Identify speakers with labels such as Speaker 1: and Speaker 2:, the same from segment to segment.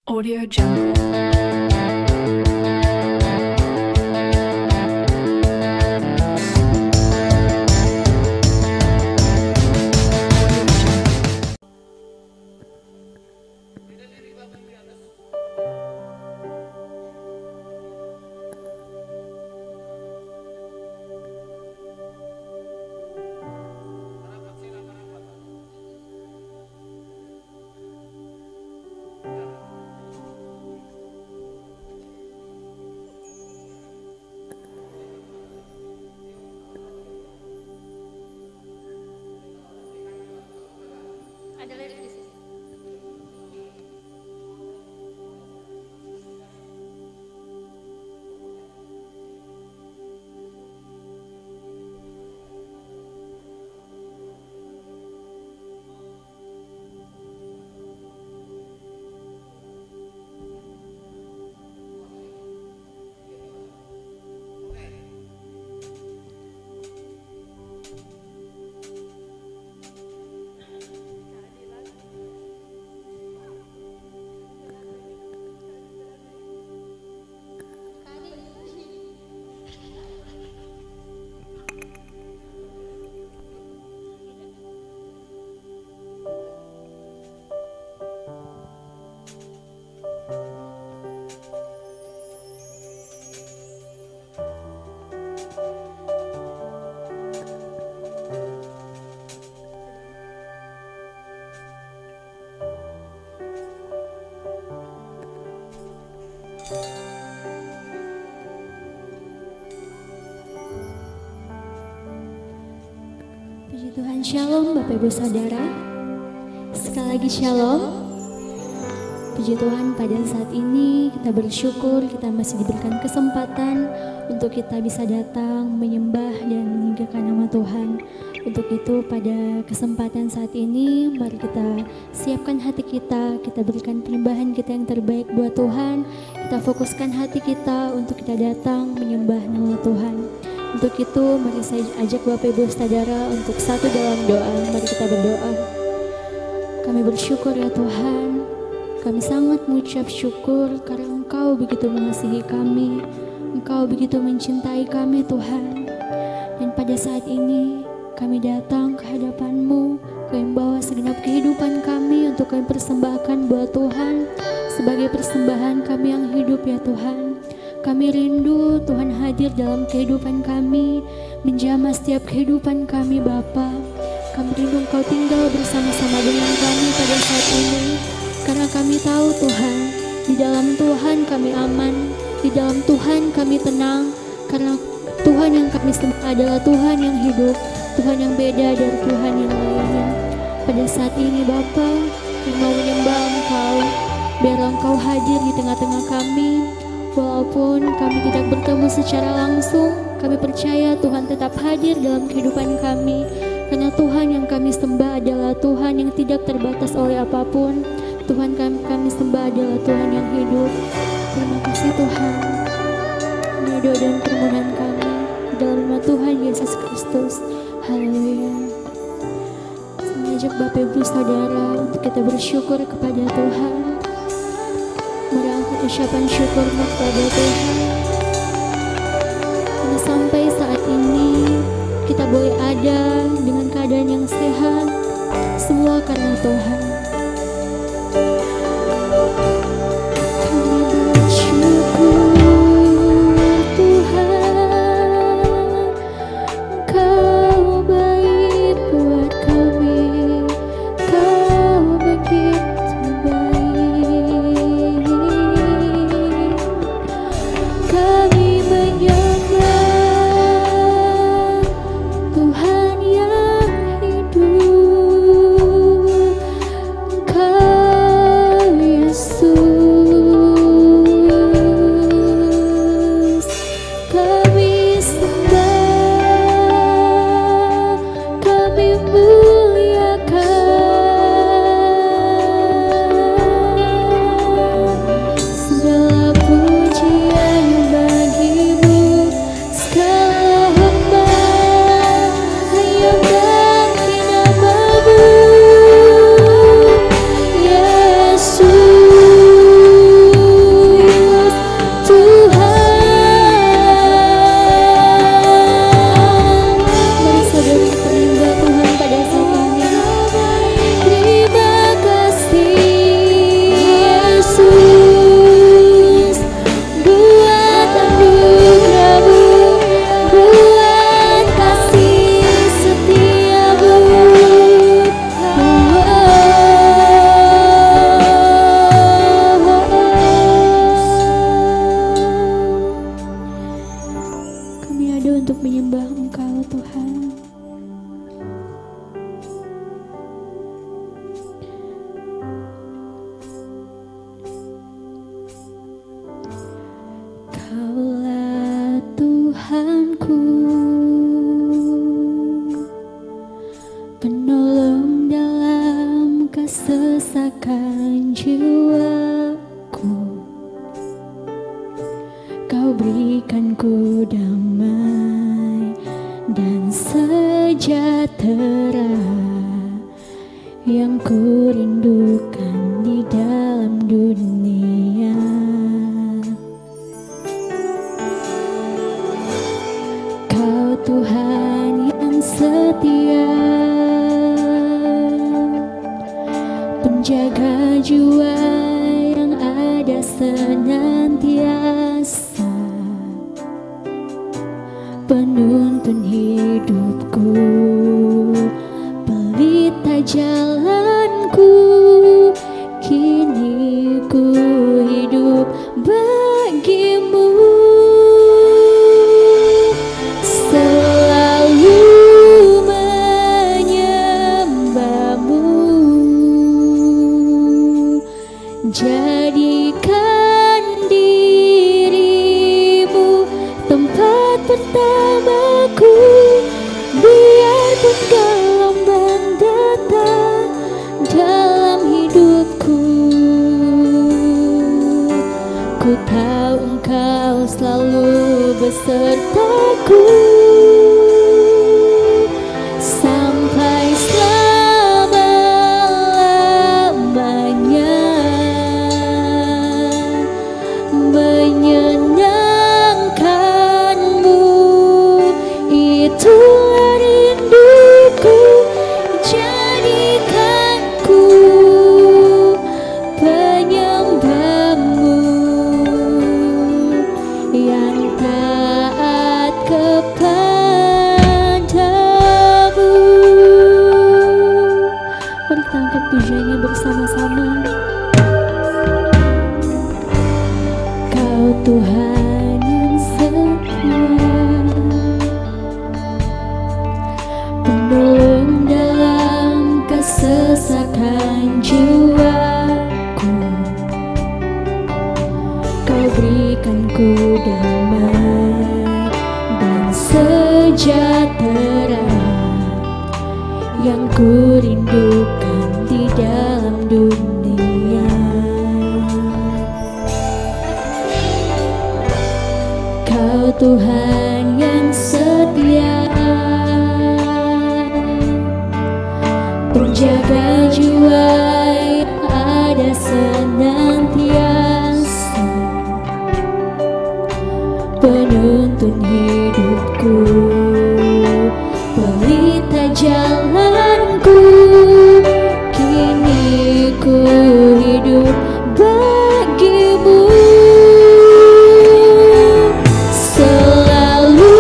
Speaker 1: Audio Jungle.
Speaker 2: Ada lirik di sini.
Speaker 3: Puji Tuhan, Shalom Bapak Ibu Saudara. Sekali lagi Shalom. Puji Tuhan, pada saat ini kita bersyukur kita masih diberikan kesempatan untuk kita bisa datang menyembah dan meninggikan nama Tuhan. Untuk itu pada kesempatan saat ini mari kita siapkan hati kita berikan penyembahan kita yang terbaik buat Tuhan. Kita fokuskan hati kita untuk kita datang menyembah nama Tuhan. Untuk itu mari saya ajak Bapak Ibu Saudara untuk satu dalam doa. Mari kita berdoa. Kami bersyukur ya Tuhan, kami sangat mengucap syukur karena Engkau begitu mengasihi kami, Engkau begitu mencintai kami Tuhan. Dan pada saat ini kami datang ke hadapan-Mu, kami bawa segenap kehidupan kami untuk kami persembahkan buat Tuhan sebagai persembahan kami yang hidup ya Tuhan. Kami rindu Tuhan hadir dalam kehidupan kami, menjamah setiap kehidupan kami Bapa. Kami rindu Engkau tinggal bersama-sama dengan kami pada saat ini, karena kami tahu Tuhan, di dalam Tuhan kami aman, di dalam Tuhan kami tenang, karena Tuhan yang kami sembah adalah Tuhan yang hidup, Tuhan yang beda dari Tuhan yang lainnya. Pada saat ini Bapa, kami mau menyembah Engkau, biarlah Engkau hadir di tengah-tengah kami. Walaupun kami tidak bertemu secara langsung, kami percaya Tuhan tetap hadir dalam kehidupan kami. Karena Tuhan yang kami sembah adalah Tuhan yang tidak terbatas oleh apapun. Tuhan kami sembah adalah Tuhan yang hidup. Terima kasih Tuhan. Ini doa dan permohonan kami di dalam nama Tuhan Yesus Kristus. Haleluya. Saya mengajak Bapak Ibu Saudara untuk kita bersyukur kepada Tuhan. Mari angkat ucapan syukurmu kepada Tuhan. Karena sampai saat ini kita boleh ada dengan keadaan yang sehat, semua karena Tuhan. Kami bersyukur Tuhan, Kau baik buat kami, Kau begitu baik. Kami menyembah Tuhan yang hidup, Tuhanku, penolong dalam kesesakan jiwaku. Kau berikanku damai dan sejahtera yang ku rindukan di dalam dunia. Kau Tuhan yang setia, penjaga jiwa yang ada senantiasa, penuntun hidupku, pelita jalanku. Kini ku hidup bagimu, selalu menyembahmu. Jadikan dirimu tempat pertamaku, biarpun gelombang datang dalam hidupku. Ku tahu Engkau selalu besertaku sampai selama-lamanya. Menyenangkanmu, itulah rinduku. Jadikanku penyembahmu yang taat kepadamu. Mari kita angkat pujiannya bersama-sama. Kau Tuhan yang setia, penolong dalam kesesakan jiwaku. Kau berikanku damai dan sejahtera yang ku rindukan di dalam dunia. Kau Tuhan yang setia, penjaga jiwa yang ada senantiasa, penuntun hidupku, pelita jalanku. Kini ku hidup bagimu, selalu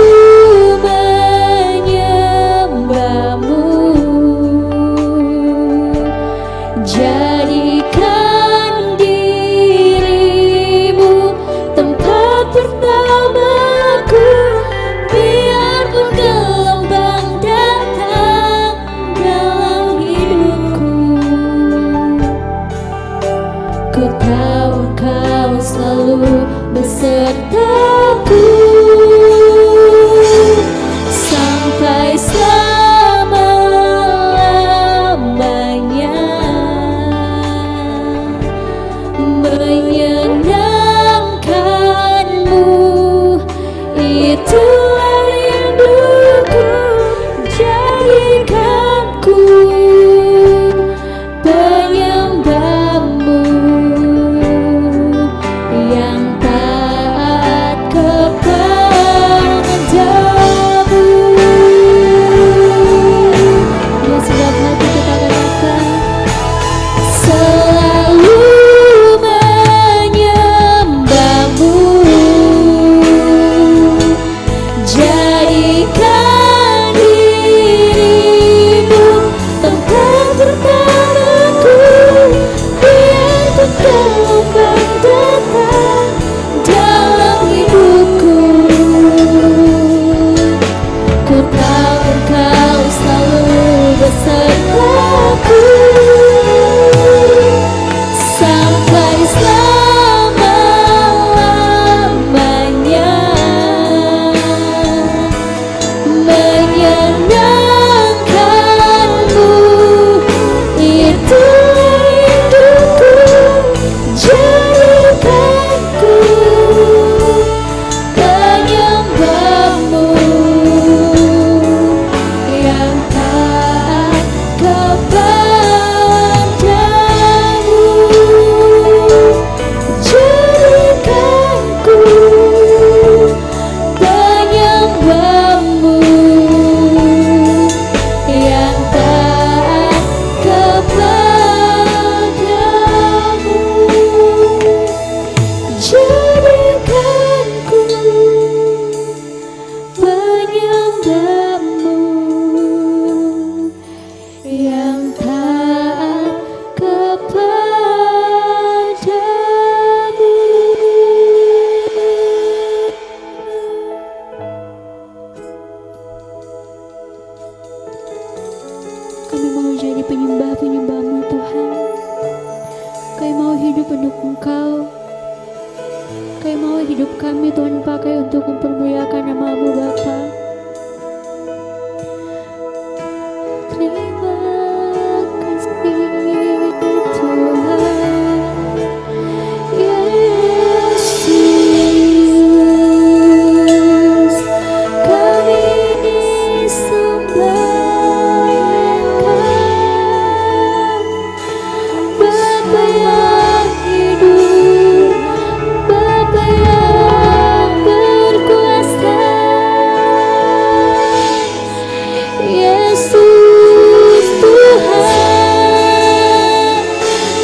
Speaker 3: menyembahmu. Jadikan dirimu tempat pertamaku, biarpun gelombang datang dalam hidupku. Ku tahu Kau selalu besertaku sampai selama-lamanya. Menyenangkanmu, itulah rinduku. Jadikanku penyembahmu yang taat kepadamu. untuk Engkau. Kami mau hidup kami Tuhan pakai untuk mempermuliakan nama-Mu Bapa. Terima kasih Tuhan Yesus, kami sembah Engkau, Bapa yang hidup, Bapa yang berkuasa. Yesus Tuhan,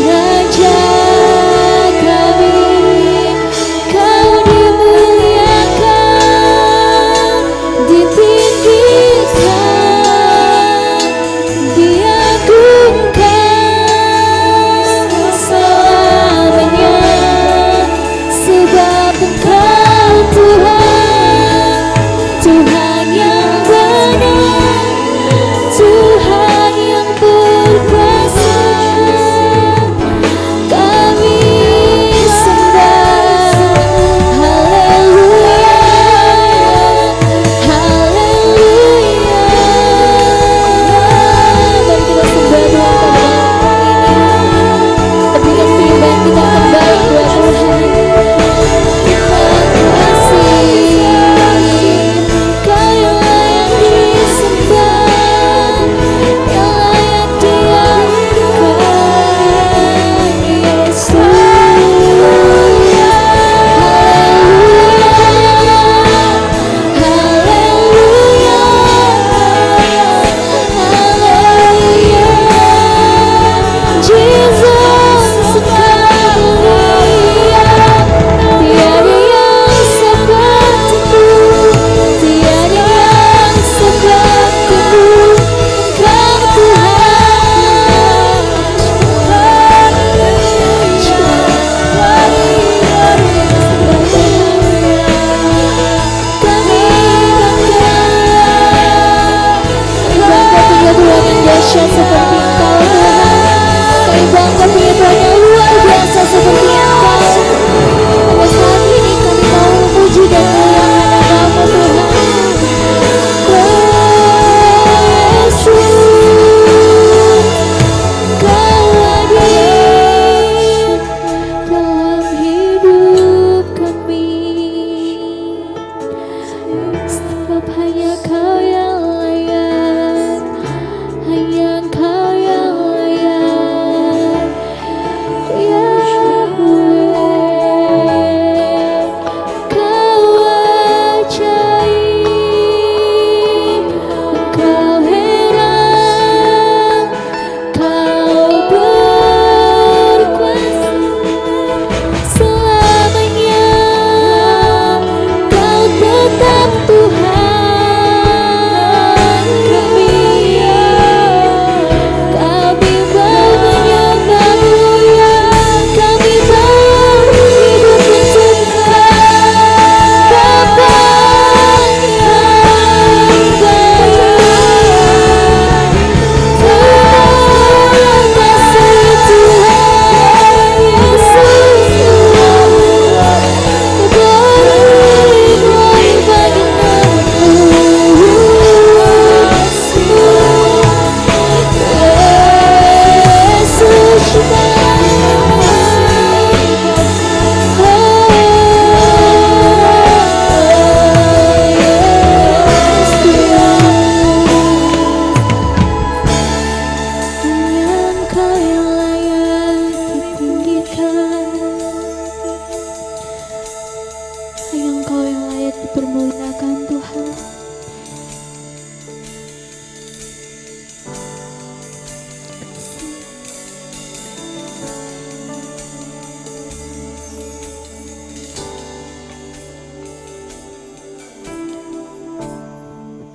Speaker 3: Raja kami, Kau dimuliakan, ditinggikan, diagungkan selamanya, sebab Engkau Tuhan, Tuhan yang benar, Tuhan yang berkuasa. Kami sembah, haleluya, haleluya. Mari kita sembah Tuhan pada malam ini. Berikan penyembahan kita terbaik buat Tuhan. Terima kasih, Kau yang layak disembah, yang layak diagungkan, Yesus. Haleluya, haleluya, haleluya. Jesus, Engkau mulia, tiada yang seperti-Mu, tiada yang seperti-Mu. Engkau Tuhan, kami bangga punya Tuhan yang dahsyat seperti Engkau Tuhan. Kami bangga punya Tuhan yang luar biasa seperti Engkau. Pada saat ini kami mau memuji dan memuliakan nama-Mu Tuhan. Yesus, Kau hadir dalam hidup kami. Sebab hanya Kau yang layak, hanya Engkau yang layak, Yahweh. Kau ajaib, Kau heran, Kau berkuasa selamanya. Kau tetap Tuhan kami. Kami mau menyembah-Mu, ya. Kami mau hidup untuk Engkau, Bapa yang baik. Terima kasih Tuhan Yesus, berikan bagi nama-Mu. Yesus hanya Engkau yang layak ditinggikan, hanya Engkau yang layak dipermuliakan Tuhan.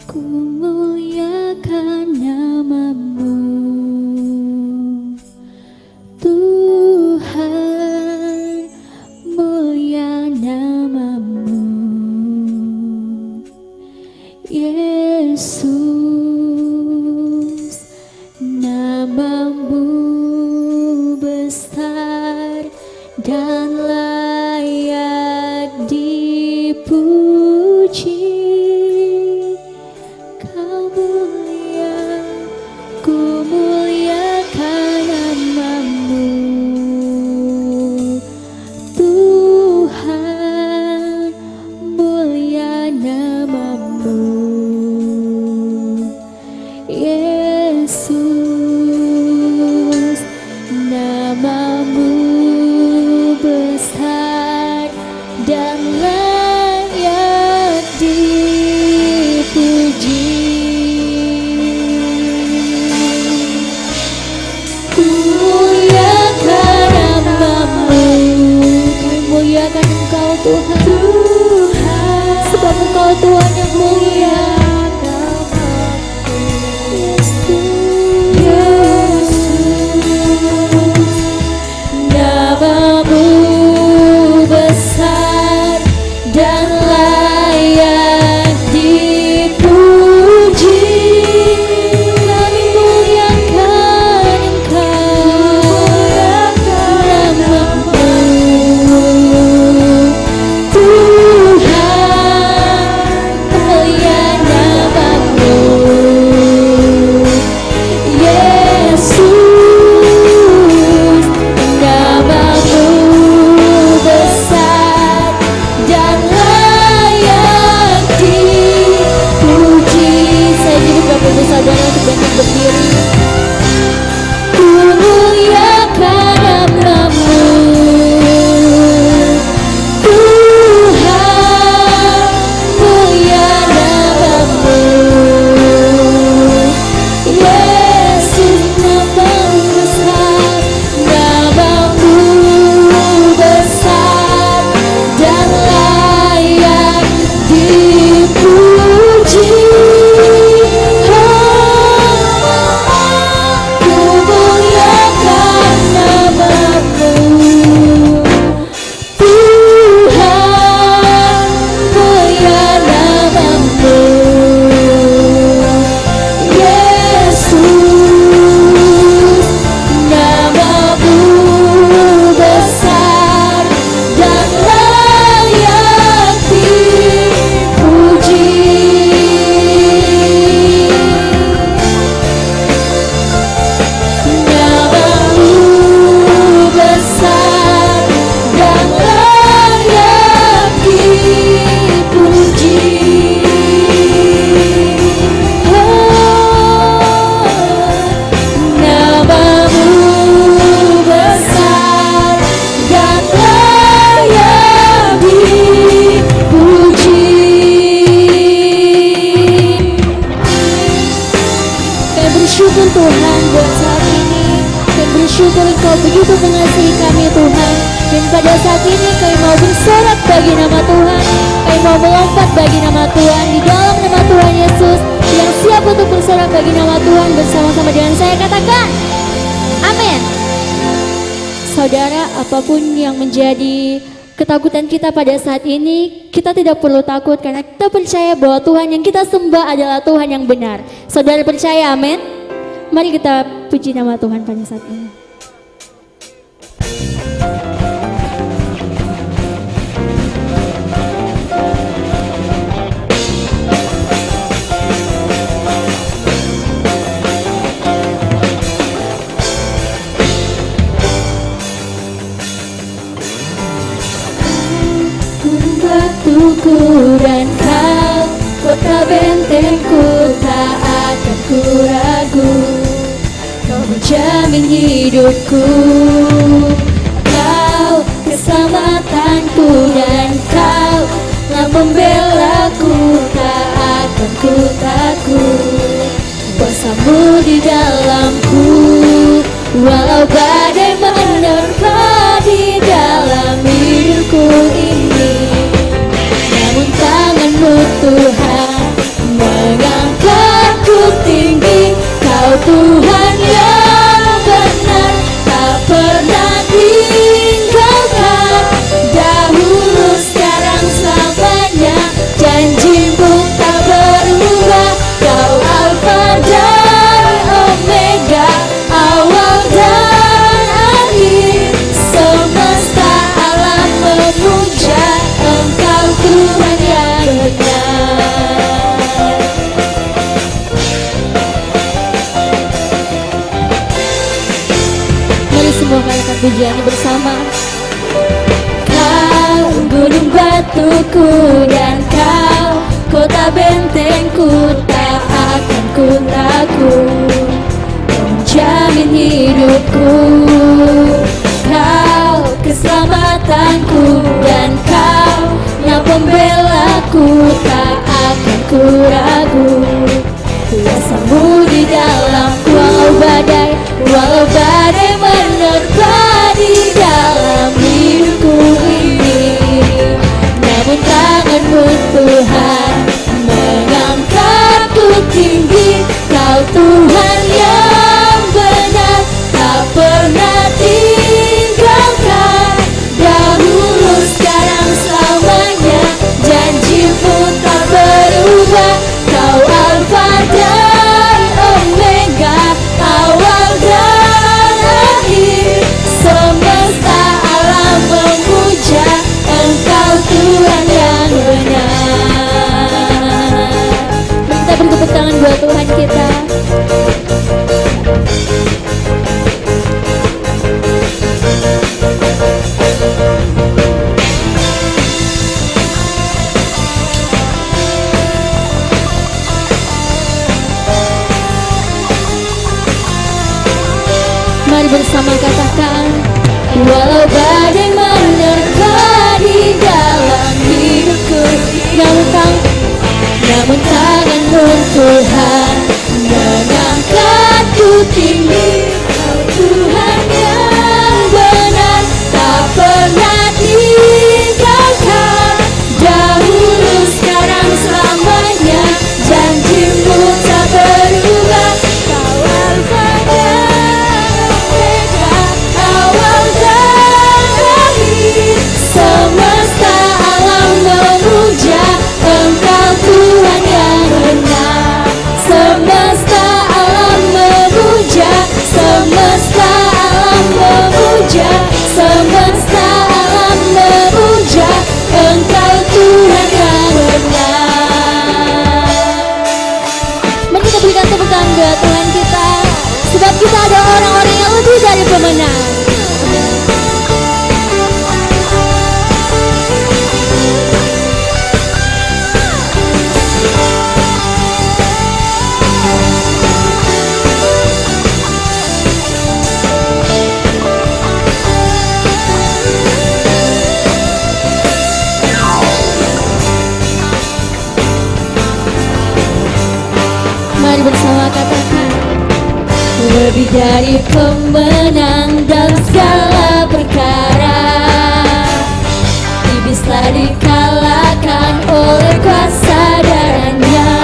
Speaker 3: Ku muliakan nama-Mu Tuhan, mulia nama-Mu Yesus. Nama-Mu besar dan layak dipuji. Kau mulia, ku muliakan namamu, Tuhan, mulia namamu, Yesus, namamu besar dan layak dipuji. Ku muliakan namamu, kami muliakan Engkau Tuhan, sebab Engkau Tuhan yang mulia. Namamu besar dan layak dipuji. Kami muliakan Engkau, namamu, Tuhan, mulia namamu, Yesus, namamu besar dan layak dipuji. Saya jadi Bapak Ibu Saudara untuk bangkit berdiri. Ku muliakan namamu, Tuhan, mulia namamu, Yesus, namamu besar, namamu besar dan layak dipuji. Ku muliakan namamu, Tuhan, mulia namamu, Yesus, namamu besar dan layak dipuji. Namamu besar dan layak dipuji. Namamu besar dan layak dipuji. Kami bersyukur Tuhan buat saat ini. Kami bersyukur Engkau begitu mengasihi kami Tuhan. Dan pada saat ini kami mau bersorak bagi nama Tuhan. Kami mau melompat bagi nama Tuhan di dalam nama Tuhan Yesus. Yang siap untuk bersorak bagi nama Tuhan bersama-sama dengan saya katakan amin. Saudara, apapun yang menjadi ketakutan kita pada saat ini, kita tidak perlu takut karena kita percaya bahwa Tuhan yang kita sembah adalah Tuhan yang benar. Saudara percaya, amin? Mari kita puji nama Tuhan pada saat ini. Batuku dan kau, kota bentengku, tak akan ku ragu. Kau menjamin hidupku, kau keselamatanku, dan kau telah membelaku, tak akan ku takut. Kuasamu di dalamku, walau badai menerpa di dalam hidupku ini. Namun tanganmu Tuhan mengangkatku tinggi. Kau Tuhan yang benar, tak pernah tinggalkan. Dahulu, sekarang, selamanya, janjimu tak berubah. Kau Alfa dan Omega, awal dan pujiannya bersama. Kau gunung batuku dan kau kota bentengku, tak akan ku takut, menjamin hidupku. Kau keselamatanku dan kau yang pembelaku, tak akan ku ragu. Kuasamu di dalamku, walau badai menerpa di dalam hidupku ini, namun tanganmu Tuhan mengangkatku tinggi. Kau Tuhan yang benar, tak pernah tinggalkan, dahulu sekarang selamanya, janjimu tak berubah. Kau Alfa dan Omega, awal dan akhir, semesta alam memuja Engkau Tuhan yang benar. Kita beri tepuk tangan buat Tuhan kita. Mari bersama katakan, walau badai menerpa di dalam hidupku, namun tanganmu Tuhan mengangkatku tinggi. Kau Tuhan yang benar, tak pernah tinggalkan, dahulu sekarang selamanya, janjimu tak berubah. Kau Alfa dan Omega, awal dan akhir, semesta alam memuja Engkau Tuhan yang benar. Semesta alam memuja, semesta alam memuja, semesta alam memuja Engkau Tuhan yang benar. Mari kita berikan tepuk tangan buat Tuhan kita, sebab kita ada orang-orang yang lebih dari pemenang. Mari bersama katakan, lebih dari pemenang dalam segala perkara, iblis telah dikalahkan oleh kuasa darahnya.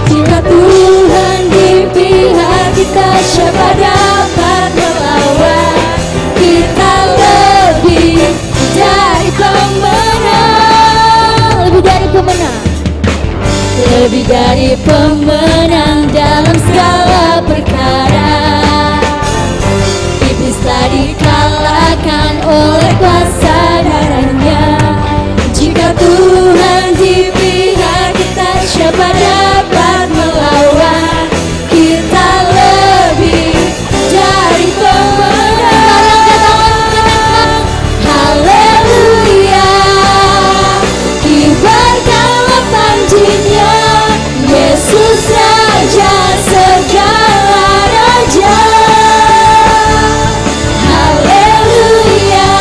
Speaker 3: Jika Tuhan di pihak kita, siapa dapat melawan? Kita lebih dari pemenang, lebih dari pemenang, lebih dari pemenang dalam segala perkara. Iblis telah dikalahkan oleh kuasa darahnya. Jika Tuhan di pihak kita, siapa dapat melawan? Kita lebih dari pemenang. Haleluya, kibarkanlah panjinya, Yesus Raja segala raja. Haleluya,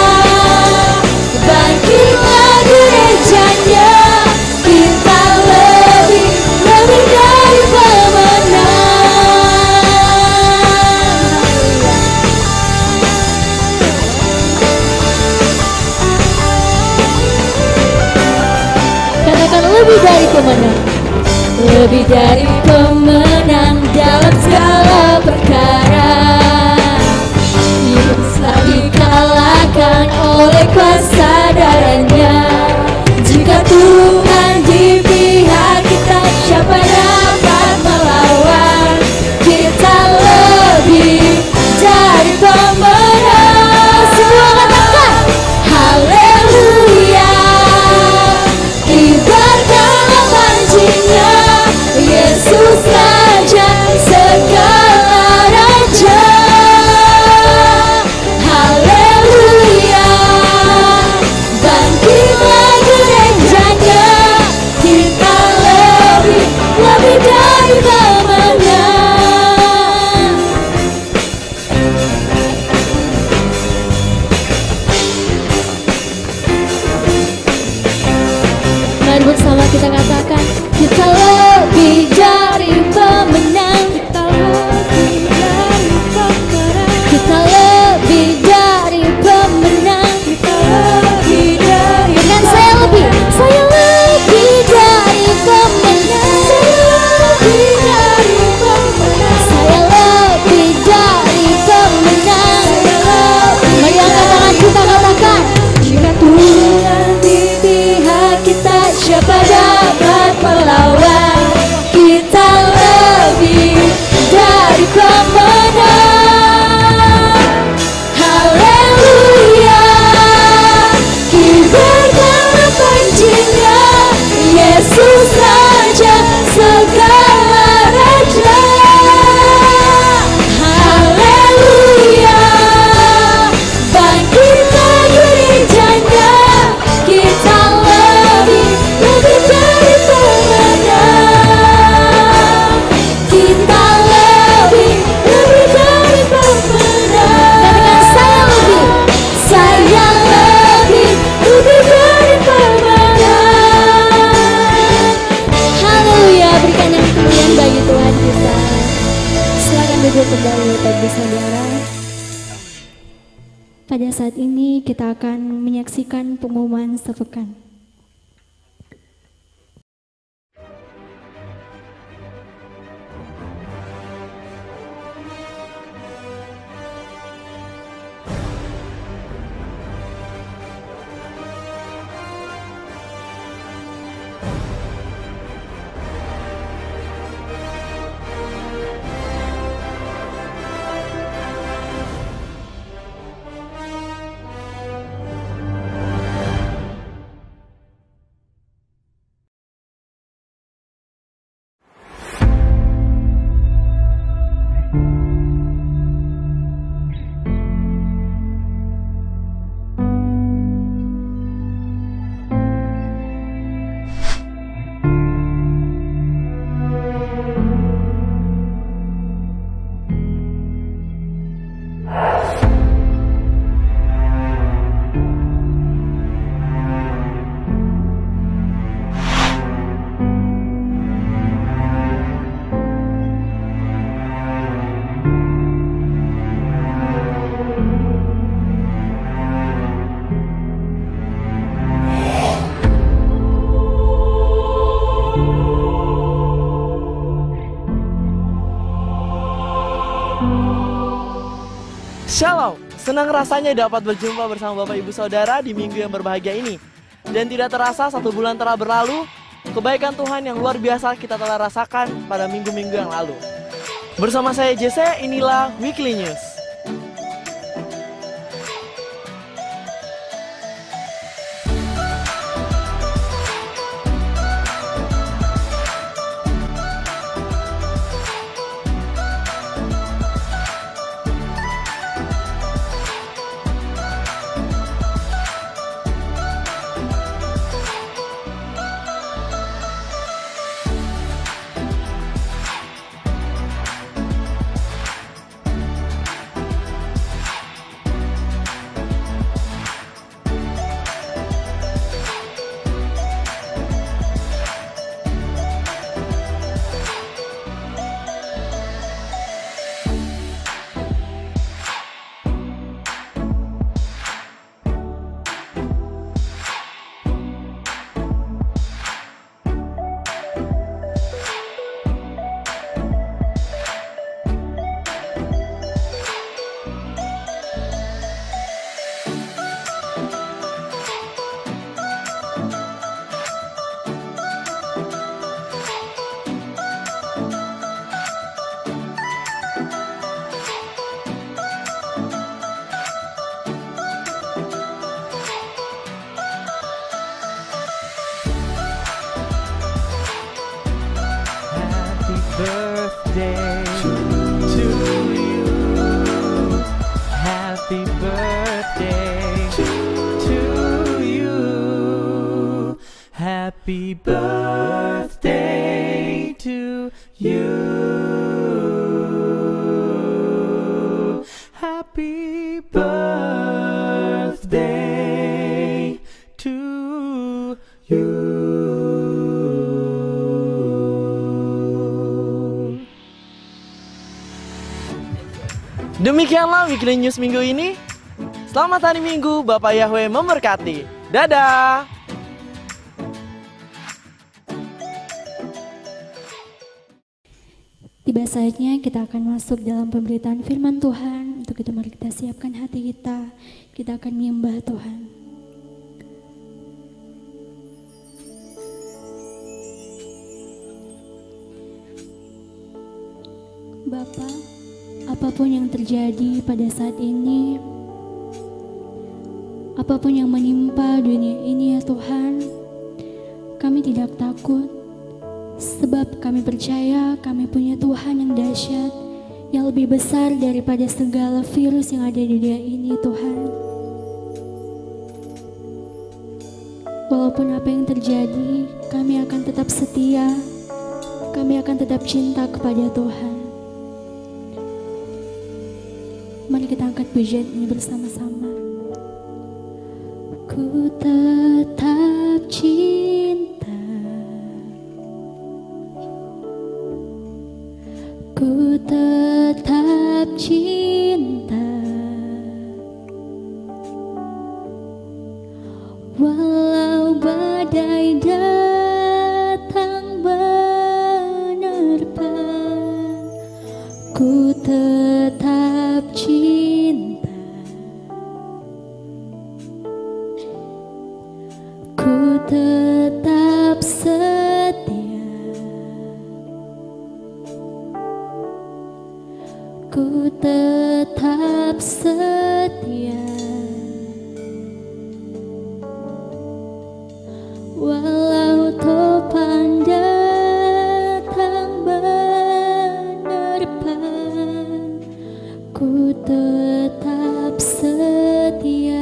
Speaker 3: bangkitlah gerejanya, kita lebih dari pemenang. Katakan lebih dari pemenang, lebih dari pemenang dalam segala perkara. Iblis telah dikalahkan oleh kuasa darahnya. Jika Tuhan di pihak kita, siapa dapat melawan? Kita lebih dari pemenang. Semua katakan haleluya, kibarkanlah panjinya, Yesus Raja segala raja. Haleluya. Pada saat ini kita akan menyaksikan pengumuman sepekan.
Speaker 4: Shalom, senang rasanya dapat berjumpa bersama Bapak Ibu Saudara di minggu yang berbahagia ini. Dan tidak terasa 1 bulan telah berlalu, kebaikan Tuhan yang luar biasa kita telah rasakan pada minggu-minggu yang lalu. Bersama saya Jesse, inilah Weekly News.
Speaker 5: Birthday to you. Happy birthday to you. Happy birthday to you. Happy birthday to you.
Speaker 4: Demikianlah Weekly News minggu ini. Selamat hari Minggu, Bapak Yahweh memberkati. Dadah!
Speaker 3: Tiba saatnya kita akan masuk dalam pemberitaan firman Tuhan. Untuk itu mari kita siapkan hati kita. Kita akan menyembah Tuhan. Bapa, apapun yang terjadi pada saat ini, apapun yang menimpa dunia ini ya Tuhan, kami tidak takut, sebab kami percaya kami punya Tuhan yang dahsyat, yang lebih besar daripada segala virus yang ada di dunia ini Tuhan. Walaupun apa yang terjadi, kami akan tetap setia, kami akan tetap cinta kepada Tuhan. Mari kita angkat pujian ini bersama-sama. Ku tetap cinta, ku tetap cinta, Walau badai datang menerpa, ku tetap cinta, ku tetap setia, ku tetap setia. Walau topan datang menerpa, ku tetap setia.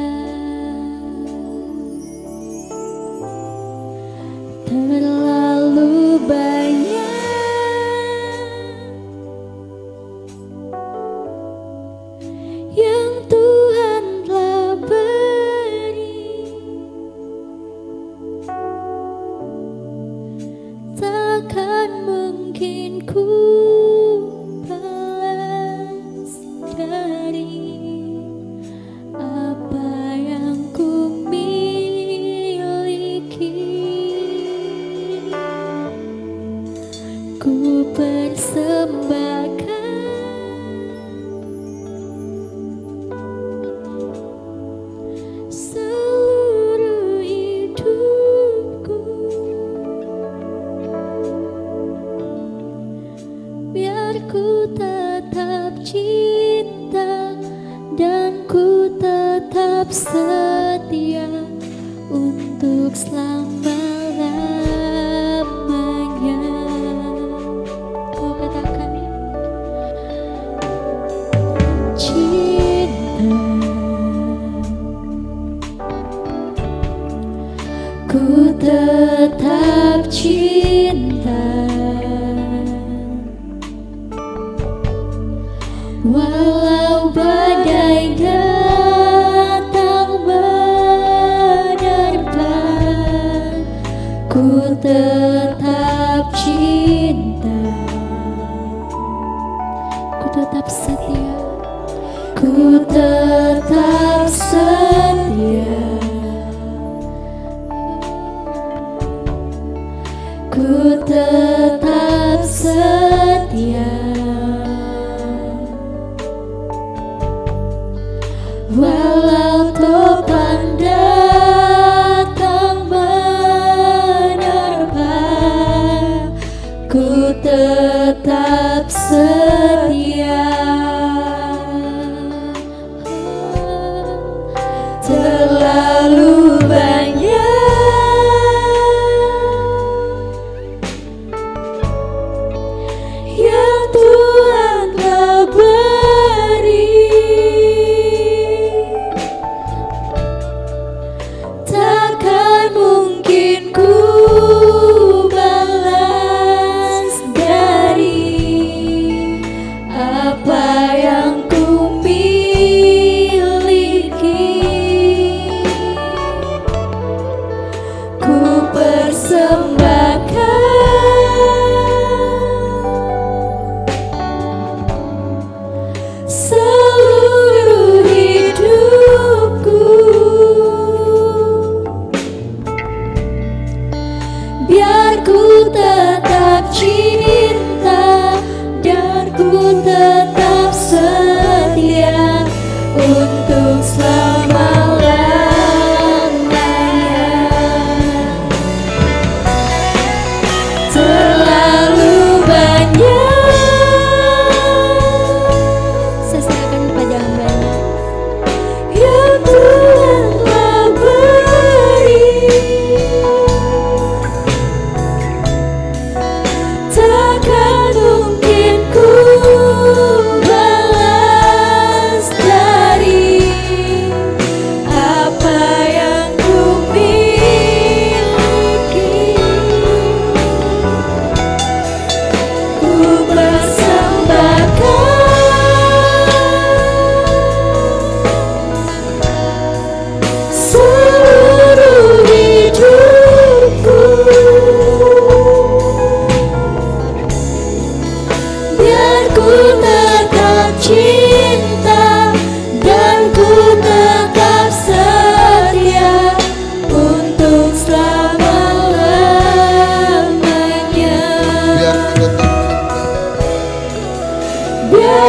Speaker 3: Terlalu banyak yang Tuhan telah beri, takkan mungkin ku balas dari apa yang ku miliki. Ku persembahkan seluruh hidupku, biar ku tetap cinta dan ku tetap setia untuk selama-lamanya. Kau katakan cinta, ku tetap cinta. Walau badai datang menerpa, ku tetap cinta, ku tetap setia, ku tetap setia, ku tetap setia. Walau topan datang menerpa,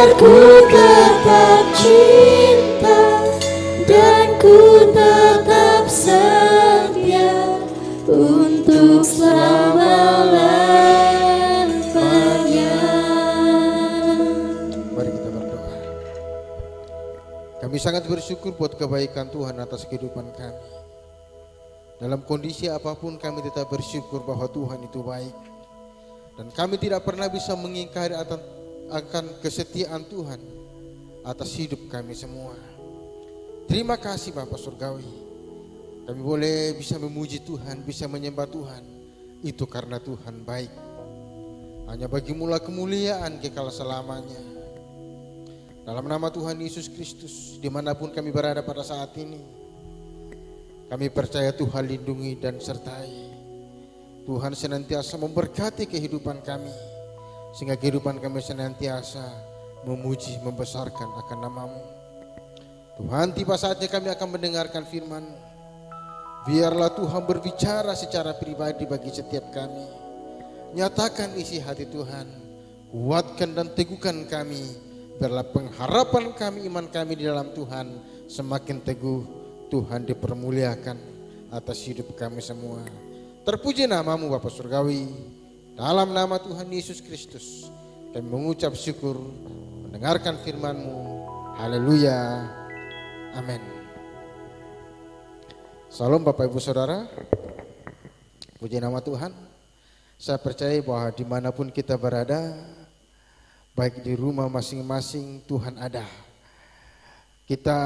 Speaker 3: Biar ku tetap cinta dan ku tetap setia untuk selama-lamanya.
Speaker 6: Mari kita berdoa. Kami sangat bersyukur buat kebaikan Tuhan atas kehidupan kami. Dalam kondisi apapun kami tetap bersyukur bahwa Tuhan itu baik. Dan kami tidak pernah bisa mengingkari akan kesetiaan Tuhan atas hidup kami semua. Terima kasih Bapa Surgawi. Kami boleh bisa memuji Tuhan, bisa menyembah Tuhan. Itu karena Tuhan baik. Hanya bagimu kemuliaan kekal selamanya. Dalam nama Tuhan Yesus Kristus, dimanapun kami berada pada saat ini, kami percaya Tuhan lindungi dan sertai. Tuhan senantiasa memberkati kehidupan kami, sehingga kehidupan kami senantiasa memuji, membesarkan akan nama-Mu. Tuhan, tiba saatnya kami akan mendengarkan firman. Biarlah Tuhan berbicara secara pribadi bagi setiap kami. Nyatakan isi hati Tuhan, kuatkan dan teguhkan kami. Biarlah pengharapan kami, iman kami di dalam Tuhan semakin teguh. Tuhan dipermuliakan atas hidup kami semua. Terpuji nama-Mu Bapa Surgawi. Dalam nama Tuhan Yesus Kristus kami mengucap syukur, mendengarkan firman-Mu. Haleluya. Amin. Salam Bapak Ibu Saudara. Puji nama Tuhan. Saya percaya bahwa dimanapun kita berada, baik di rumah masing-masing, Tuhan ada. Kita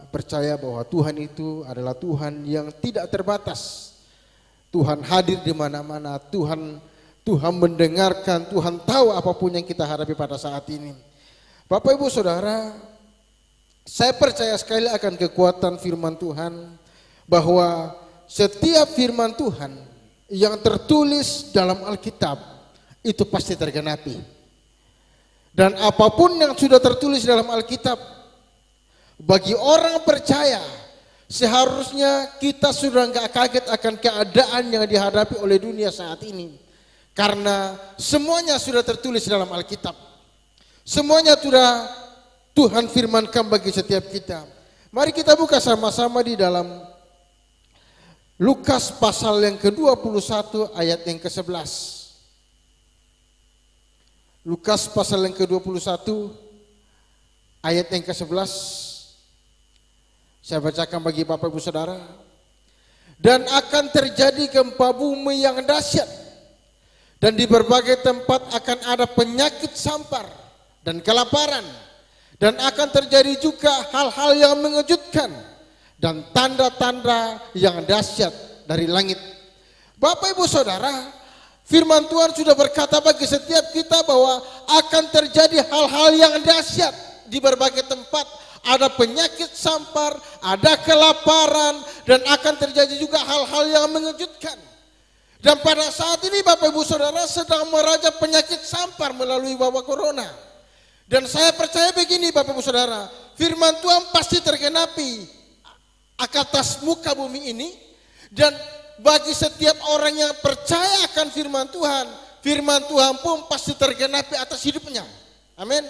Speaker 6: percaya bahwa Tuhan itu adalah Tuhan yang tidak terbatas. Tuhan hadir di mana-mana, Tuhan mendengarkan, Tuhan tahu apapun yang kita hadapi pada saat ini. Bapak Ibu Saudara, saya percaya sekali akan kekuatan firman Tuhan, bahwa setiap firman Tuhan yang tertulis dalam Alkitab itu pasti tergenapi. Dan apapun yang sudah tertulis dalam Alkitab, bagi orang percaya, seharusnya kita sudah nggak kaget akan keadaan yang dihadapi oleh dunia saat ini. Karena semuanya sudah tertulis dalam Alkitab. Semuanya sudah Tuhan firmankan bagi setiap kita. Mari kita buka sama-sama di dalam Lukas pasal yang ke-21 ayat yang ke-11. Lukas pasal yang ke-21 ayat yang ke-11. Saya bacakan bagi Bapak Ibu Saudara. Dan akan terjadi gempa bumi yang dahsyat, dan di berbagai tempat akan ada penyakit sampar dan kelaparan, dan akan terjadi juga hal-hal yang mengejutkan dan tanda-tanda yang dahsyat dari langit. Bapak Ibu Saudara, firman Tuhan sudah berkata bagi setiap kita bahwa akan terjadi hal-hal yang dahsyat di berbagai tempat. Ada penyakit sampar, ada kelaparan, dan akan terjadi juga hal-hal yang mengejutkan. Dan pada saat ini Bapak Ibu Saudara sedang merajap penyakit sampar melalui wabah corona. Dan saya percaya begini Bapak Ibu Saudara, firman Tuhan pasti tergenapi atas muka bumi ini. Dan bagi setiap orang yang percaya akan firman Tuhan pun pasti tergenapi atas hidupnya. Amin.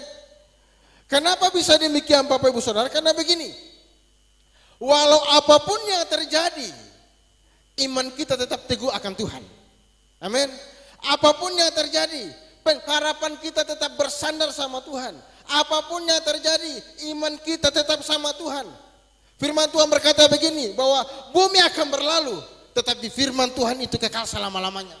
Speaker 6: Kenapa bisa demikian Bapak Ibu Saudara? Karena begini, walau apapun yang terjadi, iman kita tetap teguh akan Tuhan. Amin. Apapun yang terjadi, pengharapan kita tetap bersandar sama Tuhan. Apapun yang terjadi, iman kita tetap sama Tuhan. Firman Tuhan berkata begini, bahwa bumi akan berlalu, tetapi firman Tuhan itu kekal selama-lamanya.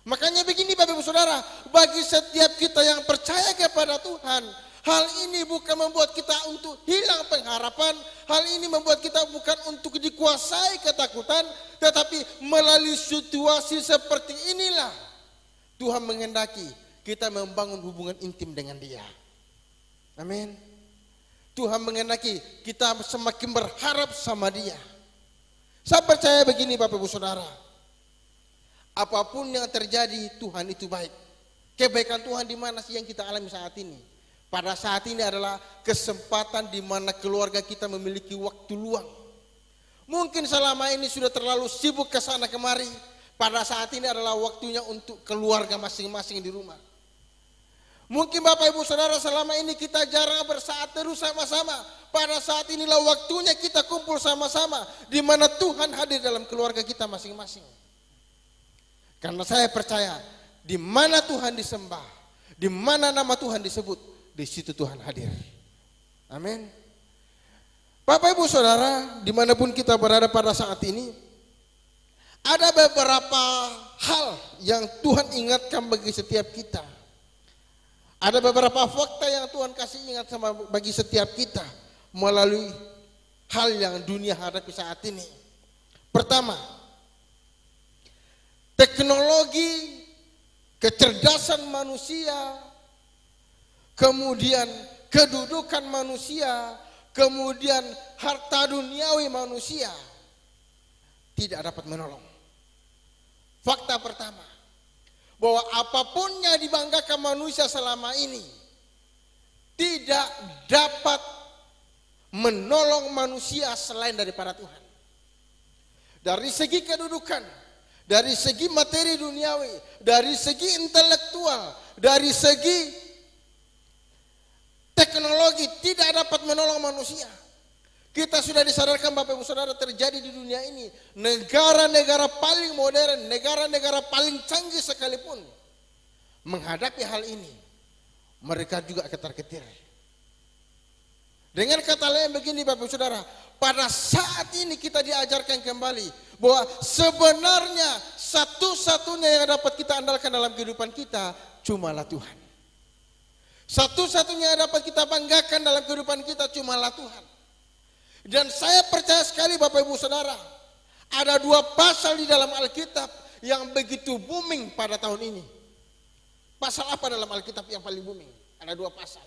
Speaker 6: Makanya begini Bapak Ibu Saudara, bagi setiap kita yang percaya kepada Tuhan, hal ini bukan membuat kita untuk hilang pengharapan. Hal ini membuat kita bukan untuk dikuasai ketakutan, tetapi melalui situasi seperti inilah Tuhan menghendaki kita membangun hubungan intim dengan Dia. Amin. Tuhan menghendaki kita semakin berharap sama Dia. Saya percaya begini Bapak Ibu Saudara, apapun yang terjadi Tuhan itu baik. Kebaikan Tuhan di mana sih yang kita alami saat ini? Pada saat ini adalah kesempatan di mana keluarga kita memiliki waktu luang. Mungkin selama ini sudah terlalu sibuk ke sana kemari. Pada saat ini adalah waktunya untuk keluarga masing-masing di rumah. Mungkin Bapak Ibu Saudara selama ini kita jarang bersaat teduh sama-sama. Pada saat inilah waktunya kita kumpul sama-sama, di mana Tuhan hadir dalam keluarga kita masing-masing. Karena saya percaya, di mana Tuhan disembah, di mana nama Tuhan disebut, di situ Tuhan hadir. Amin. Bapak Ibu Saudara, dimanapun kita berada pada saat ini, ada beberapa hal yang Tuhan ingatkan bagi setiap kita. Ada beberapa fakta yang Tuhan kasih ingat bagi setiap kita melalui hal yang dunia hadapi saat ini. Pertama, teknologi, kecerdasan manusia, kemudian kedudukan manusia, kemudian harta duniawi manusia tidak dapat menolong. Fakta pertama, bahwa apapun yang dibanggakan manusia selama ini tidak dapat menolong manusia selain daripada Tuhan. Dari segi kedudukan, dari segi materi duniawi, dari segi intelektual, dari segi teknologi tidak dapat menolong manusia. Kita sudah disadarkan Bapak Ibu Saudara terjadi di dunia ini. Negara-negara paling modern, negara-negara paling canggih sekalipun menghadapi hal ini, mereka juga ketar-ketir. Dengan kata lain begini Bapak Ibu Saudara, pada saat ini kita diajarkan kembali bahwa sebenarnya satu-satunya yang dapat kita andalkan dalam kehidupan kita cumalah Tuhan. Satu-satunya yang dapat kita banggakan dalam kehidupan kita cumalah Tuhan. Dan saya percaya sekali Bapak Ibu Saudara, ada dua pasal di dalam Alkitab yang begitu booming pada tahun ini. Pasal apa dalam Alkitab yang paling booming? Ada dua pasal.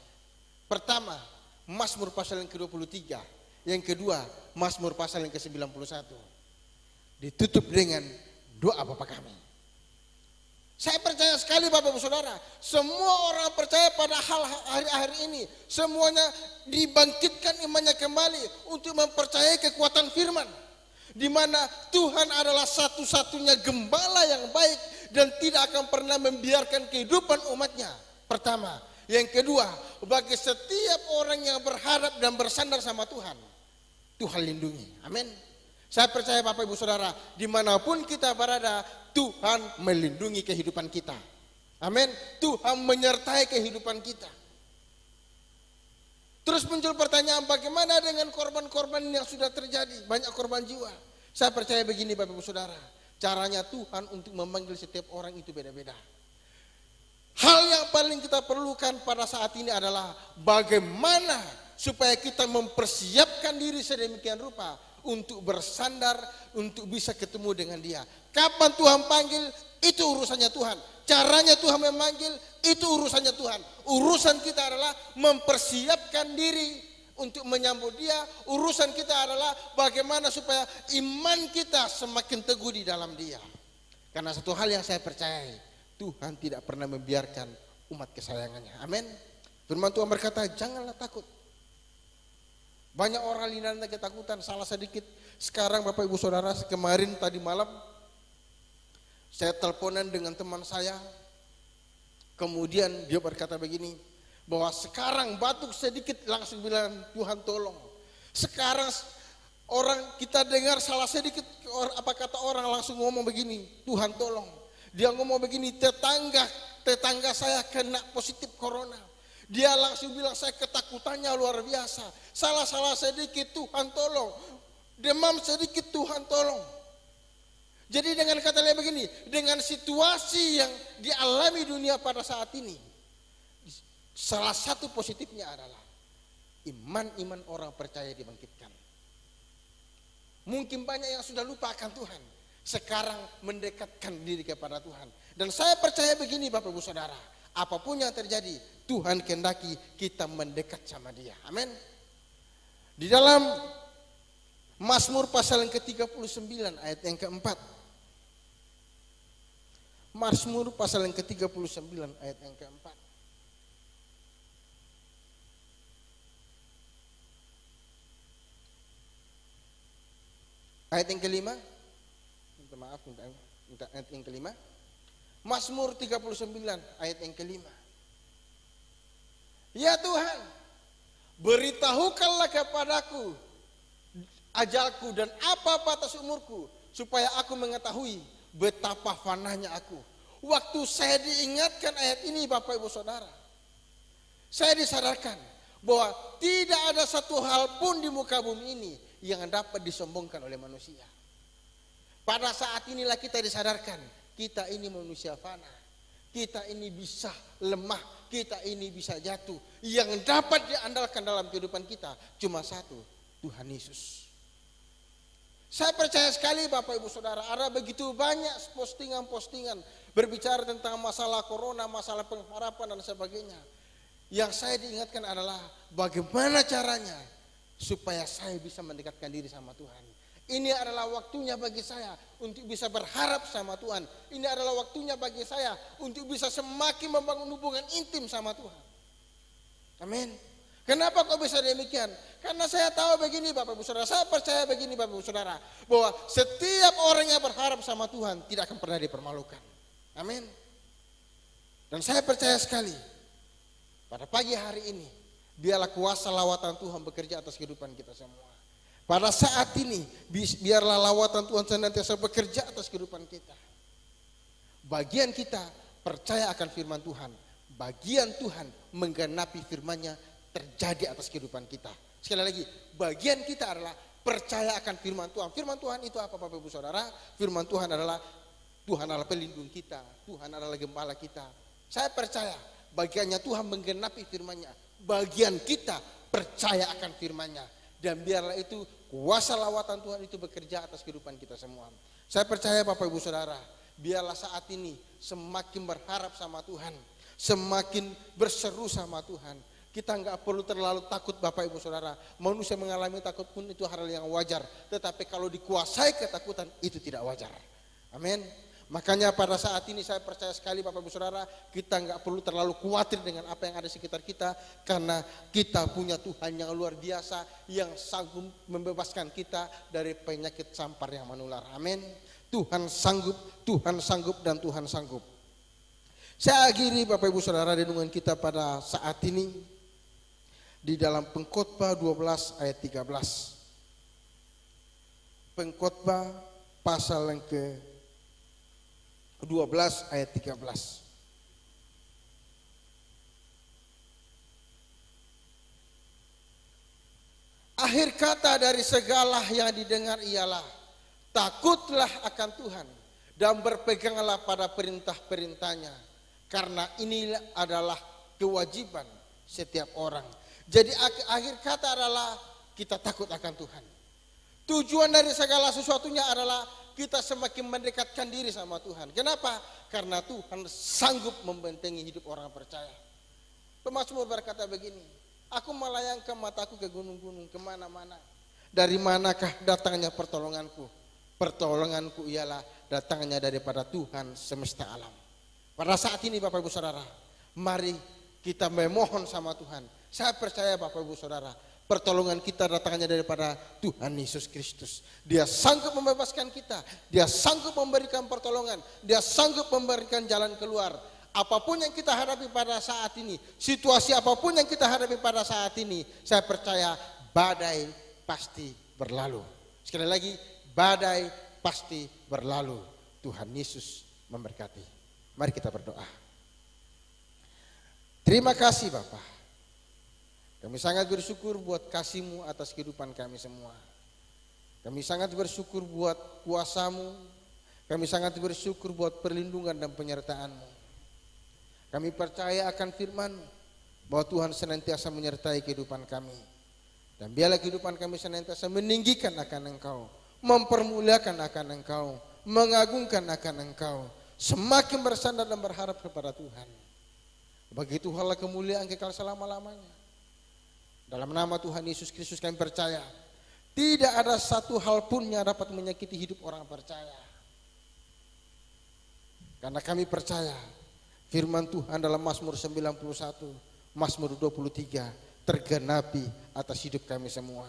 Speaker 6: Pertama, Mazmur pasal yang ke-23. Yang kedua, Mazmur pasal yang ke-91. Ditutup dengan doa Bapa kami. Saya percaya sekali Bapak Ibu Saudara, semua orang percaya pada hal hari-hari ini, semuanya dibangkitkan imannya kembali untuk mempercayai kekuatan firman. Di mana Tuhan adalah satu-satunya gembala yang baik dan tidak akan pernah membiarkan kehidupan umatnya. Pertama. Yang kedua, bagi setiap orang yang berharap dan bersandar sama Tuhan, Tuhan lindungi. Amin. Saya percaya Bapak Ibu Saudara, dimanapun kita berada, Tuhan melindungi kehidupan kita. Amin. Tuhan menyertai kehidupan kita. Terus muncul pertanyaan, bagaimana dengan korban-korban yang sudah terjadi? Banyak korban jiwa. Saya percaya begini Bapak Ibu Saudara, caranya Tuhan untuk memanggil setiap orang itu beda-beda. Hal yang paling kita perlukan pada saat ini adalah bagaimana supaya kita mempersiapkan diri sedemikian rupa untuk bersandar, untuk bisa ketemu dengan Dia. Kapan Tuhan panggil, itu urusannya Tuhan. Caranya Tuhan memanggil, itu urusannya Tuhan. Urusan kita adalah mempersiapkan diri untuk menyambut Dia. Urusan kita adalah bagaimana supaya iman kita semakin teguh di dalam Dia. Karena satu hal yang saya percayai, Tuhan tidak pernah membiarkan umat kesayangannya. Amin. Firman Tuhan berkata, janganlah takut. Banyak orang lina-lina ketakutan, salah sedikit. Sekarang Bapak Ibu Saudara, kemarin tadi malam saya teleponan dengan teman saya. Kemudian dia berkata begini, bahwa sekarang batuk sedikit langsung bilang Tuhan tolong. Sekarang orang kita dengar salah sedikit, apa kata orang langsung ngomong begini, Tuhan tolong. Dia ngomong begini, tetangga saya kena positif corona. Dia langsung bilang saya ketakutannya luar biasa. Salah-salah sedikit Tuhan tolong. Demam sedikit Tuhan tolong. Jadi dengan kata lain begini, dengan situasi yang dialami dunia pada saat ini, salah satu positifnya adalah iman-iman orang percaya dibangkitkan. Mungkin banyak yang sudah lupa akan Tuhan, sekarang mendekatkan diri kepada Tuhan. Dan saya percaya begini Bapak Ibu Saudara, apapun yang terjadi, Tuhan kehendaki kita mendekat sama Dia. Amin. Di dalam Mazmur pasal yang ke-39 ayat yang keempat. Mazmur pasal yang ke-39 ayat yang keempat. Ayat yang kelima. Minta maaf, minta ayat yang kelima. Mazmur 39 ayat yang kelima. Ya Tuhan, beritahukanlah kepadaku ajalku dan apa batas umurku, supaya aku mengetahui betapa fananya aku. Waktu saya diingatkan ayat ini Bapak Ibu Saudara, saya disadarkan bahwa tidak ada satu hal pun di muka bumi ini yang dapat disombongkan oleh manusia. Pada saat inilah kita disadarkan, kita ini manusia fana. Kita ini bisa lemah, kita ini bisa jatuh. Yang dapat diandalkan dalam kehidupan kita cuma satu, Tuhan Yesus. Saya percaya sekali Bapak Ibu Saudara, ada begitu banyak postingan-postingan berbicara tentang masalah corona, masalah pengharapan dan sebagainya. Yang saya diingatkan adalah bagaimana caranya supaya saya bisa mendekatkan diri sama Tuhan. Ini adalah waktunya bagi saya untuk bisa berharap sama Tuhan. Ini adalah waktunya bagi saya untuk bisa semakin membangun hubungan intim sama Tuhan. Amin. Kenapa kok bisa demikian? Karena saya tahu begini Bapak Ibu Saudara, saya percaya begini Bapak Ibu Saudara, bahwa setiap orang yang berharap sama Tuhan tidak akan pernah dipermalukan. Amin. Dan saya percaya sekali, pada pagi hari ini, biarlah kuasa lawatan Tuhan bekerja atas kehidupan kita semua. Pada saat ini, biarlah lawatan Tuhan senantiasa bekerja atas kehidupan kita. Bagian kita percaya akan firman Tuhan. Bagian Tuhan menggenapi firman-Nya terjadi atas kehidupan kita. Sekali lagi, bagian kita adalah percaya akan firman Tuhan. Firman Tuhan itu apa Bapak Ibu Saudara? Firman Tuhan adalah pelindung kita. Tuhan adalah gembala kita. Saya percaya bagiannya Tuhan menggenapi firman-Nya. Bagian kita percaya akan firman-Nya. Dan biarlah itu kuasa lawatan Tuhan itu bekerja atas kehidupan kita semua. Saya percaya Bapak Ibu Saudara, biarlah saat ini semakin berharap sama Tuhan, semakin berseru sama Tuhan. Kita nggak perlu terlalu takut Bapak Ibu Saudara. Manusia mengalami takut pun itu hal yang wajar. Tetapi kalau dikuasai ketakutan itu tidak wajar. Amin. Makanya pada saat ini saya percaya sekali Bapak Ibu Saudara, kita nggak perlu terlalu khawatir dengan apa yang ada di sekitar kita, karena kita punya Tuhan yang luar biasa yang sanggup membebaskan kita dari penyakit sampar yang menular. Amin. Tuhan sanggup dan Tuhan sanggup. Saya akhiri Bapak Ibu Saudara renungan kita pada saat ini di dalam Pengkhotbah 12 ayat 13. Pengkhotbah pasal yang ke 12 ayat 13. Akhir kata dari segala yang didengar ialah takutlah akan Tuhan dan berpeganglah pada perintah-perintahnya, karena ini adalah kewajiban setiap orang. Jadi akhir kata adalah kita takut akan Tuhan. Tujuan dari segala sesuatunya adalah kita semakin mendekatkan diri sama Tuhan. Kenapa? Karena Tuhan sanggup membentengi hidup orang percaya. Pemazmur berkata begini, aku melayangkan mataku ke gunung-gunung, kemana-mana. Dari manakah datangnya pertolonganku? Pertolonganku ialah datangnya daripada Tuhan semesta alam. Pada saat ini Bapak Ibu Saudara, mari kita memohon sama Tuhan. Saya percaya Bapak Ibu Saudara, pertolongan kita datangnya daripada Tuhan Yesus Kristus. Dia sanggup membebaskan kita. Dia sanggup memberikan pertolongan. Dia sanggup memberikan jalan keluar. Apapun yang kita hadapi pada saat ini, situasi apapun yang kita hadapi pada saat ini, saya percaya badai pasti berlalu. Sekali lagi, badai pasti berlalu. Tuhan Yesus memberkati. Mari kita berdoa. Terima kasih Bapak. Kami sangat bersyukur buat kasih-Mu atas kehidupan kami semua. Kami sangat bersyukur buat kuasa-Mu. Kami sangat bersyukur buat perlindungan dan penyertaan-Mu. Kami percaya akan firman-Mu bahwa Tuhan senantiasa menyertai kehidupan kami. Dan biarlah kehidupan kami senantiasa meninggikan akan Engkau, mempermuliakan akan Engkau, mengagungkan akan Engkau, semakin bersandar dan berharap kepada Tuhan. Bagi Tuhanlah kemuliaan kekal selama-lamanya. Dalam nama Tuhan Yesus Kristus kami percaya, tidak ada satu hal pun yang dapat menyakiti hidup orang percaya. Karena kami percaya firman Tuhan dalam Mazmur 91, Mazmur 23 tergenapi atas hidup kami semua.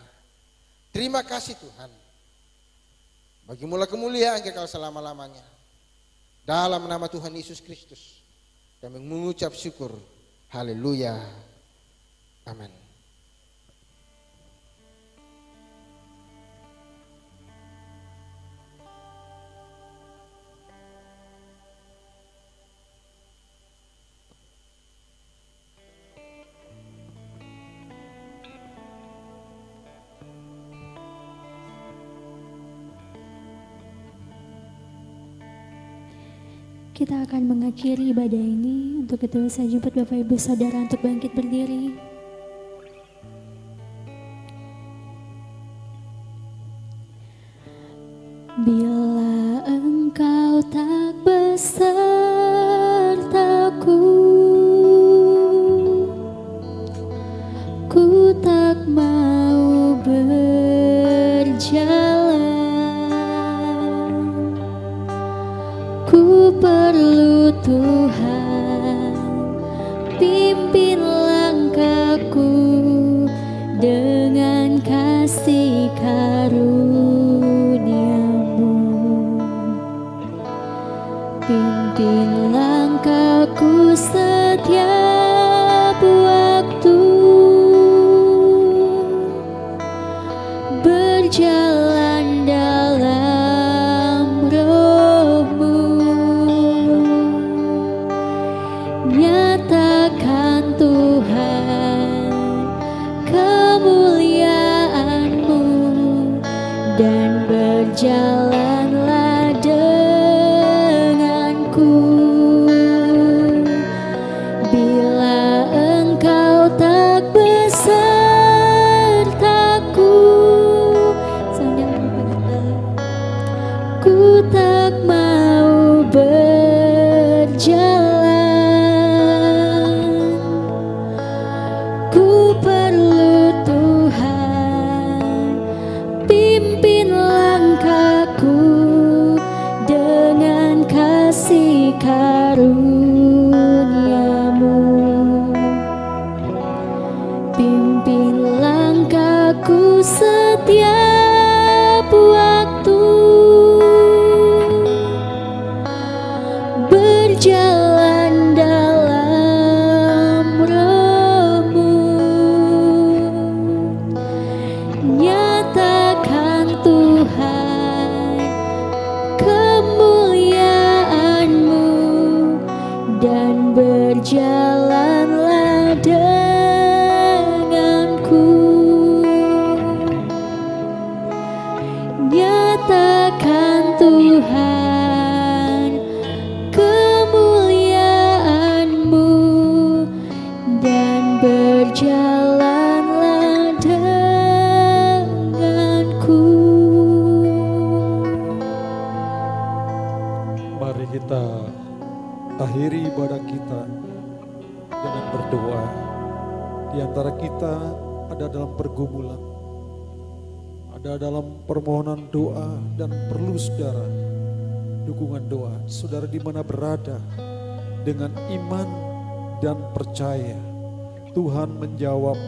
Speaker 6: Terima kasih Tuhan. Bagi-Mu kemuliaan kekal selama-lamanya. Dalam nama Tuhan Yesus Kristus kami mengucap syukur. Haleluya. Amin.
Speaker 3: Kita akan mengakhiri ibadah ini. Untuk itu saya jemput Bapak Ibu Saudara untuk bangkit berdiri. Bila engkau tak besertaku, ku tak mau berjalan. Ku perlu Tuhan, pimpin langkahku dengan kasih karunia-Mu. Pimpin langkahku setiap waktu, berjalan dalam Roh-Mu. Nyatakan Tuhan kemuliaan-Mu dan berjalanlah denganku. Bila engkau tak besertaku, ku tak mau berjalan. Ku perlu Tuhan, pimpin langkahku dengan kasih karunia-Mu. Pimpin langkahku setiap waktu, berjalan dalam Roh-Mu. Nyatakan Tuhan kemuliaan-Mu dan berjalanlah denganku. Nyatakan Tuhan kemuliaan-Mu dan berjalanlah denganku.
Speaker 7: Mari kita akhiri ibadah kita dengan berdoa. Di antara kita ada dalam pergumulan, ada dalam permohonan doa dan perlu saudara dukungan doa. Saudara di mana berada, dengan iman dan percaya Tuhan menjawab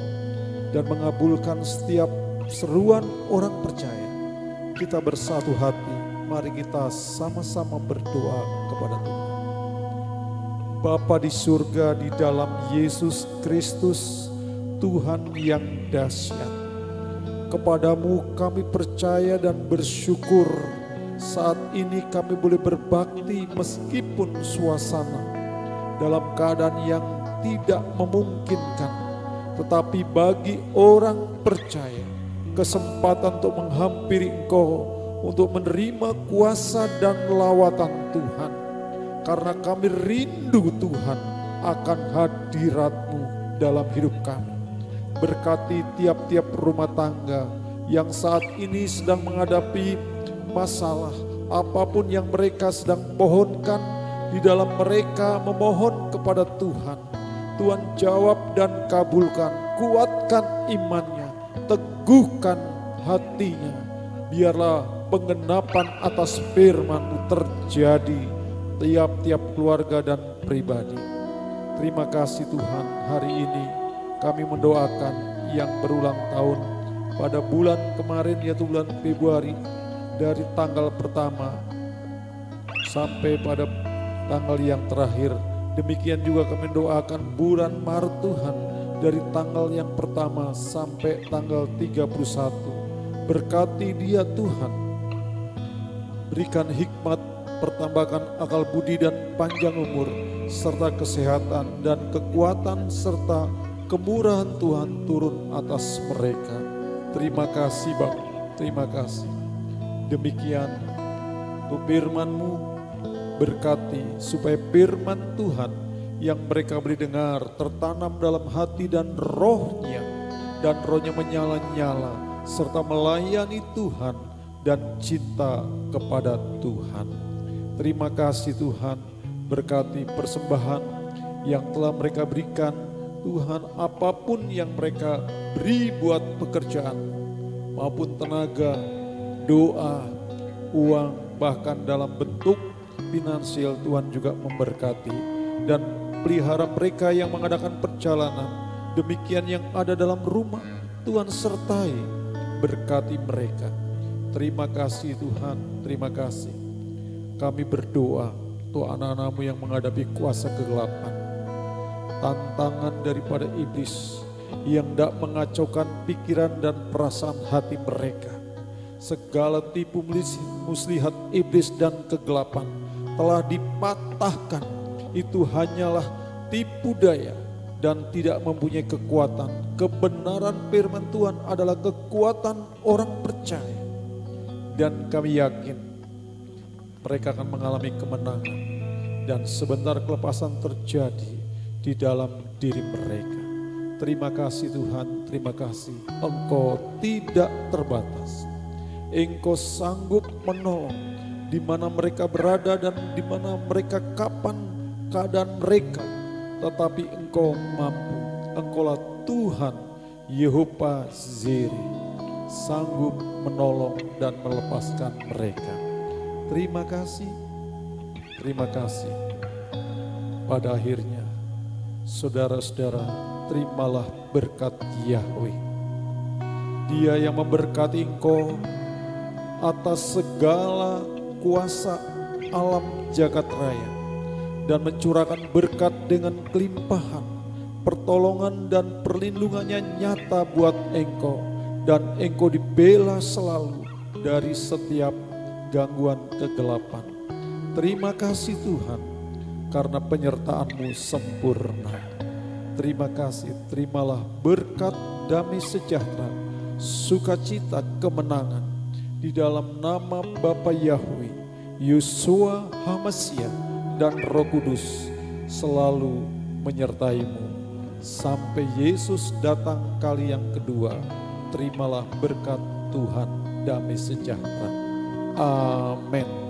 Speaker 7: dan mengabulkan setiap seruan orang percaya. Kita bersatu hati, mari kita sama-sama berdoa kepada Tuhan. Bapa di surga, di dalam Yesus Kristus, Tuhan yang dahsyat, kepadamu kami percaya dan bersyukur saat ini kami boleh berbakti meskipun suasana dalam keadaan yang tidak memungkinkan. Tetapi bagi orang percaya, kesempatan untuk menghampiri Engkau, untuk menerima kuasa dan lawatan Tuhan. Karena kami rindu Tuhan akan hadirat-Mu dalam hidup kami. Berkati tiap-tiap rumah tangga yang saat ini sedang menghadapi masalah, apapun yang mereka sedang mohonkan, di dalam mereka memohon kepada Tuhan. Tuhan jawab dan kabulkan, kuatkan imannya, teguhkan hatinya. Biarlah penggenapan atas firman-Mu terjadi tiap-tiap keluarga dan pribadi. Terima kasih Tuhan, hari ini kami mendoakan yang berulang tahun pada bulan kemarin, yaitu bulan Februari, dari tanggal pertama sampai pada tanggal yang terakhir. Demikian juga kami doakan bulan Maret Tuhan, dari tanggal yang pertama sampai tanggal 31. Berkati dia Tuhan. Berikan hikmat, pertambahkan akal budi dan panjang umur, serta kesehatan dan kekuatan serta kemurahan Tuhan turun atas mereka. Terima kasih Bapa, terima kasih. Demikian untuk firman-Mu, berkati supaya firman Tuhan yang mereka beri dengar tertanam dalam hati dan rohnya menyala-nyala serta melayani Tuhan dan cinta kepada Tuhan. Terima kasih Tuhan, berkati persembahan yang telah mereka berikan Tuhan, apapun yang mereka beri buat pekerjaan maupun tenaga, doa, uang, bahkan dalam bentuk finansial Tuhan juga memberkati dan pelihara mereka yang mengadakan perjalanan, demikian yang ada dalam rumah Tuhan sertai, berkati mereka. Terima kasih Tuhan, terima kasih. Kami berdoa untuk anak-anak-Mu yang menghadapi kuasa kegelapan, tantangan daripada iblis yang tidak mengacaukan pikiran dan perasaan hati mereka. Segala tipu muslihat iblis dan kegelapan telah dipatahkan. Itu hanyalah tipu daya dan tidak mempunyai kekuatan. Kebenaran firman Tuhan adalah kekuatan orang percaya. Dan kami yakin mereka akan mengalami kemenangan dan sebentar kelepasan terjadi di dalam diri mereka. Terima kasih Tuhan, terima kasih. Engkau tidak terbatas. Engkau sanggup menolong di mana mereka berada dan di mana mereka kapan keadaan mereka. Tetapi Engkau mampu. Engkaulah Tuhan Yehova Ziri, sanggup menolong dan melepaskan mereka. Terima kasih, terima kasih. Pada akhirnya, saudara-saudara, terimalah berkat Yahweh. Dia yang memberkati engkau atas segala kuasa alam jagat raya dan mencurahkan berkat dengan kelimpahan, pertolongan dan perlindungannya nyata buat engkau, dan engkau dibela selalu dari setiap gangguan kegelapan. Terima kasih Tuhan, karena penyertaan-Mu sempurna. Terima kasih, terimalah berkat damai sejahtera, sukacita, kemenangan di dalam nama Bapa Yahweh, Yeshua HaMashiach dan Roh Kudus selalu menyertai-Mu sampai Yesus datang kali yang kedua. Terimalah berkat Tuhan damai sejahtera. Amin.